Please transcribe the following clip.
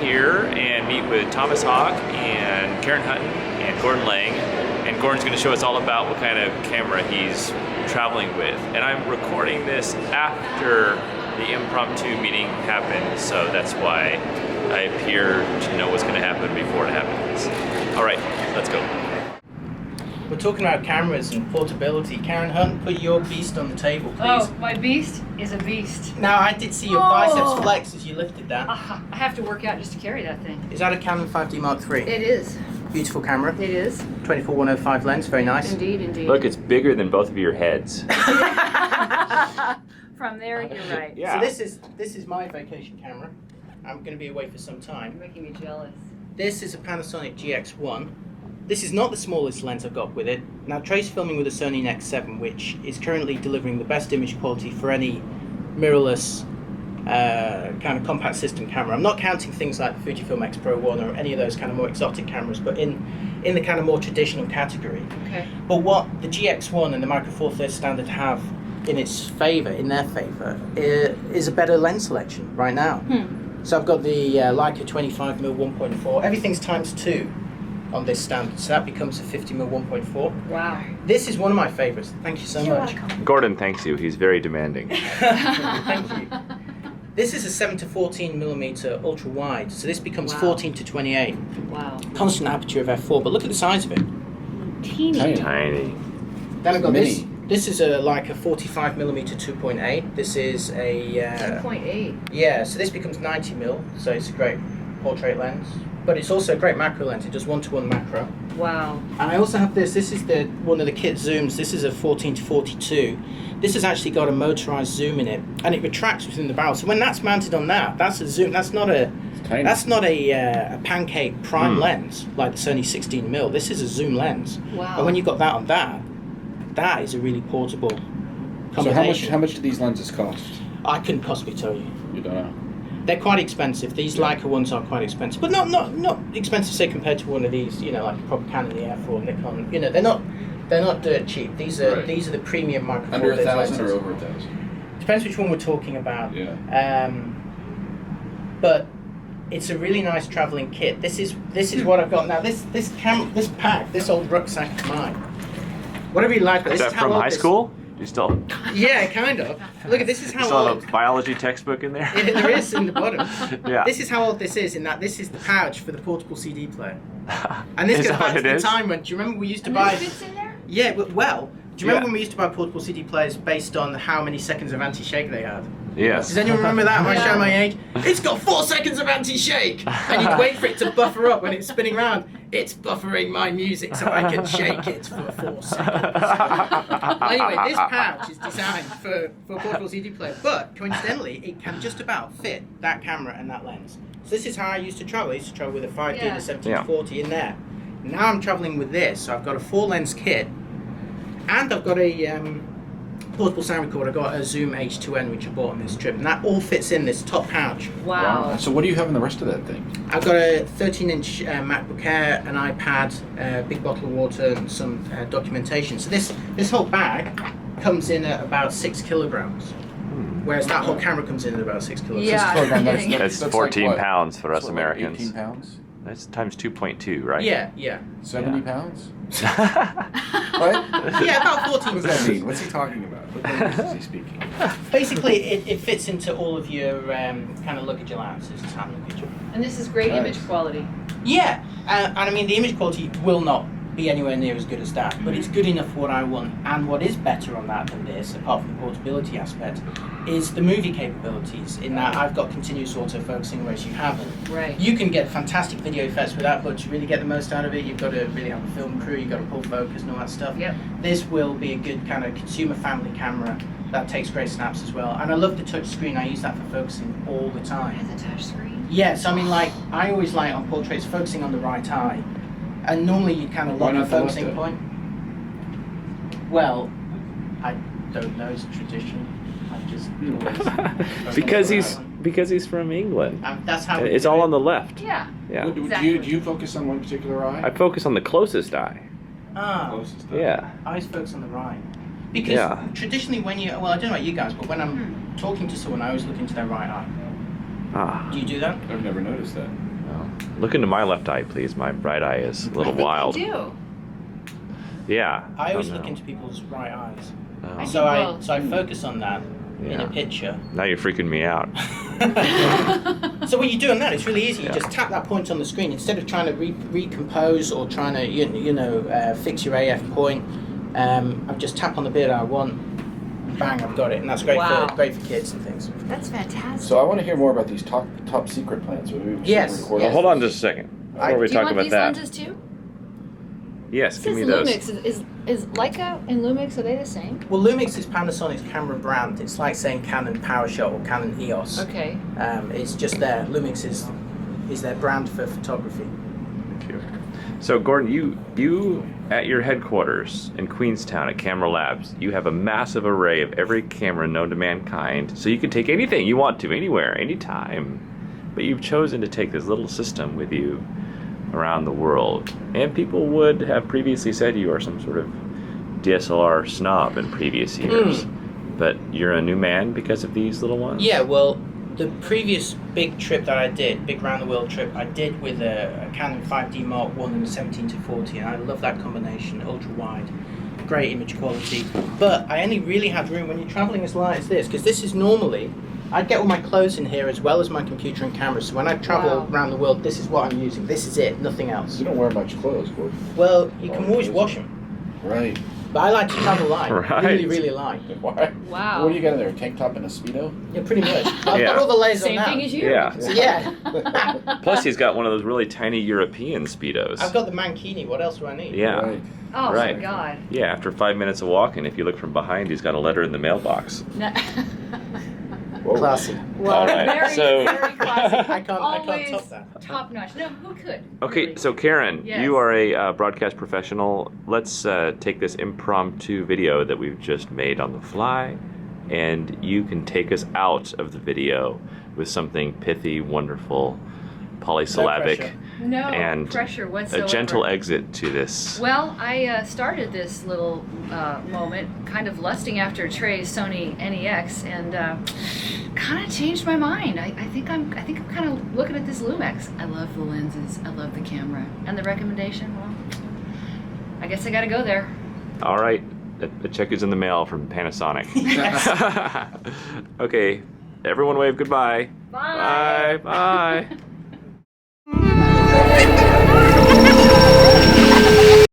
here and meet with Thomas Hawk and Karen Hutton and Gordon Lang. And Gordon's going to show us all about what kind of camera he's traveling with. And I'm recording this after the impromptu meeting happened, so that's why I appear to know what's going to happen before it happens. All right, let's go. We're talking about cameras and portability. Karen Hunt, put your beast on the table, please. Oh, my beast is a beast. Now, I did see your biceps flex as you lifted that. I have to work out just to carry that thing. Is that a Canon 5D Mark III? It is. Beautiful camera. It is. 24-105 lens, very nice. Indeed, indeed. Look, it's bigger than both of your heads. From there, you're right. Yeah. So this is my vacation camera. I'm going to be away for some time. You're making me jealous. This is a Panasonic GX-1. This is not the smallest lens I've got with it. Now, Trey's filming with a Sony Nex7, which is currently delivering the best image quality for any mirrorless kind of compact system camera. I'm not counting things like the Fujifilm X Pro 1 or any of those kind of more exotic cameras, but in the kind of more traditional category. Okay. But what the GX1 and the Micro Four Thirds standard have in their favor, is a better lens selection right now. So I've got the Leica 25mm 1.4. Everything's ×2 on this standard, so that becomes a 50mm 1.4. Wow. This is one of my favorites. Thank you so much. Gordon thanks you. He's very demanding. Thank you. This is a 7-to-14mm ultra wide, so this becomes 14-to-28. Wow. Constant aperture of f4, but look at the size of it. Teeny. Tiny. Then I've got Mini. this. This is a like a 45mm 2.8. This is a 2.8. yeah. So this becomes 90mm. So it's a great portrait lens, but it's also a great macro lens. It does 1-to-1 macro. Wow. And I also have this. This is one of the kit zooms. This is a 14-to-42. This has actually got a motorized zoom in it, and it retracts within the barrel. So when that's mounted on that, that's a zoom. That's not a pancake prime lens like the Sony 16mm. This is a zoom lens. Wow. And when you've got that on that is a really portable So combination. how much do these lenses cost? I couldn't possibly tell you. You don't know. They're quite expensive. These Leica ones are quite expensive, but not expensive. Say compared to one of these, like a proper Canon EF or Nikon. They're not dirt cheap. These are the premium micro. Under 1,000 or over 1,000? Depends which one we're talking about. Yeah. But it's a really nice traveling kit. This is what I've got now. This pack, this old rucksack of mine. What I really like about Is this that is how from old high this- school? You still Yeah, kind of. Look at this is how still old. have a biology textbook in there? Yeah, there is in the bottom. Yeah. This is how old this is, in that this is the pouch for the portable CD player. And this Is goes that back what to it the is? time when, do you remember we used to And buy... this fits in there? Yeah, but do you remember Yeah. when we used to buy portable CD players based on how many seconds of anti-shake they had? Yes. Does anyone remember that when I Yeah. show my age? It's got 4 seconds of anti-shake! And you'd wait for it to buffer up when it's spinning around. It's buffering my music so I can shake it for 4 seconds. Well, anyway, this pouch is designed for a portable CD player, but coincidentally, it can just about fit that camera and that lens. So this is how I used to travel. I used to travel with a 5D and a 17-40 in there. Now I'm traveling with this, so I've got a 4-lens kit, and I've got a portable sound recorder. I've got a Zoom H2N, which I bought on this trip, and that all fits in this top pouch. Wow. So what do you have in the rest of that thing? I've got a 13-inch MacBook Air, an iPad, a big bottle of water, and some documentation. So this whole bag comes in at about 6 kilograms, whereas that whole camera comes in at about 6 kilograms. Yeah. Kilogram, That's like 14 what? pounds for us That's what, Americans. 18 pounds? That's times 2.2, right? Yeah. 70 Yeah. pounds? Right? Yeah, about 14 What does that mean? What's he talking about? What language is he speaking? Basically, it fits into all of your kind of luggage allowances, hand luggage. And this is great Nice. image quality. Yeah, and I mean the image quality will not be anywhere near as good as that, but it's good enough for what I want. And what is better on that than this, apart from the portability aspect, is the movie capabilities. In that I've got continuous autofocusing, whereas you haven't. Right. You can get fantastic video effects with that, but to really get the most out of it, you've got to really have a film crew. You've got to pull focus and all that stuff. Yep. This will be a good kind of consumer family camera that takes great snaps as well. And I love the touch screen. I use that for focusing all the time. It has a touch screen. Yes, I mean, like, I always like on portraits focusing on the right eye, and normally you kind of Why lock the not the left focusing eye? point. Well, I don't know, it's a tradition. I just always because he's from England. that's how It's all on the left. Yeah. Yeah. Do Exactly. you focus on one particular eye? I focus on the closest eye. Closest eye. Yeah. I always focus on the right. Because Yeah. traditionally when I don't know about you guys, but when I'm talking to someone, I always look into their right eye. Ah. Do you do that? I've never noticed that. Look into my left eye, please. My right eye is a little wild. I do. Yeah. I always don't look know. into people's right eyes. Oh. So I both. focus on that in Yeah. a picture. Now you're freaking me out. So when you're doing that, it's really easy. You just tap that point on the screen instead of trying to recompose or trying to fix your AF point. I just tap on the bit I want. Bang! I've got it, and that's great Wow. for kids and things. That's fantastic. So I want to hear more about these top secret plans. We Yes, record yes. Well, hold on just a second. Before we do you talk want about these that. lenses too? Yes, It give says me those. Lumix. Is Leica and Lumix, are they the same? Well, Lumix is Panasonic's camera brand. It's like saying Canon PowerShot or Canon EOS. Okay. It's just there. Lumix is their brand for photography. Thank you. So Gordon, you at your headquarters in Queenstown at Camera Labs, you have a massive array of every camera known to mankind. So you can take anything you want to, anywhere, anytime. But you've chosen to take this little system with you around the world. And people would have previously said you are some sort of DSLR snob in previous years. But you're a new man because of these little ones? Yeah, well, the previous big trip that I did, big round the world trip, I did with a Canon 5D Mark I and a 17-40, and I love that combination, ultra wide, great image quality. But I only really had room when you're traveling as light as this, because this is normally, I'd get all my clothes in here as well as my computer and camera. So when I travel Wow. around the world, this is what I'm using. This is it, nothing else. You don't wear much clothes, Gordon. Well, you can always wash them. Right. But I like to travel light, Right. really, really light. Why? Wow. What do you got in there? A tank top and a Speedo? Yeah, pretty much. I've Yeah. got all the layers Same on thing now. as you. Yeah. So, yeah. Plus he's got one of those really tiny European Speedos. I've got the mankini. What else do I need? Yeah. Right. Oh Right. my God. Yeah, after 5 minutes of walking, if you look from behind, he's got a letter in the mailbox. No. Whoa. Classy. Well, All right, very, so- very classy. I can't Always top that. top notch. No, who could? Okay, really? so Karen, Yes. you are a broadcast professional. Let's take this impromptu video that we've just made on the fly, and you can take us out of the video with something pithy, wonderful, polysyllabic, pressure. No and pressure whatsoever. a gentle exit to this. Well, I started this little moment kind of lusting after Trey's Sony NEX, and kind of changed my mind. I think I'm kind of looking at this Lumix. I love the lenses. I love the camera, and the recommendation. Well, I guess I got to go there. All right, a check is in the mail from Panasonic. Okay, everyone wave goodbye. Bye. Bye. Bye.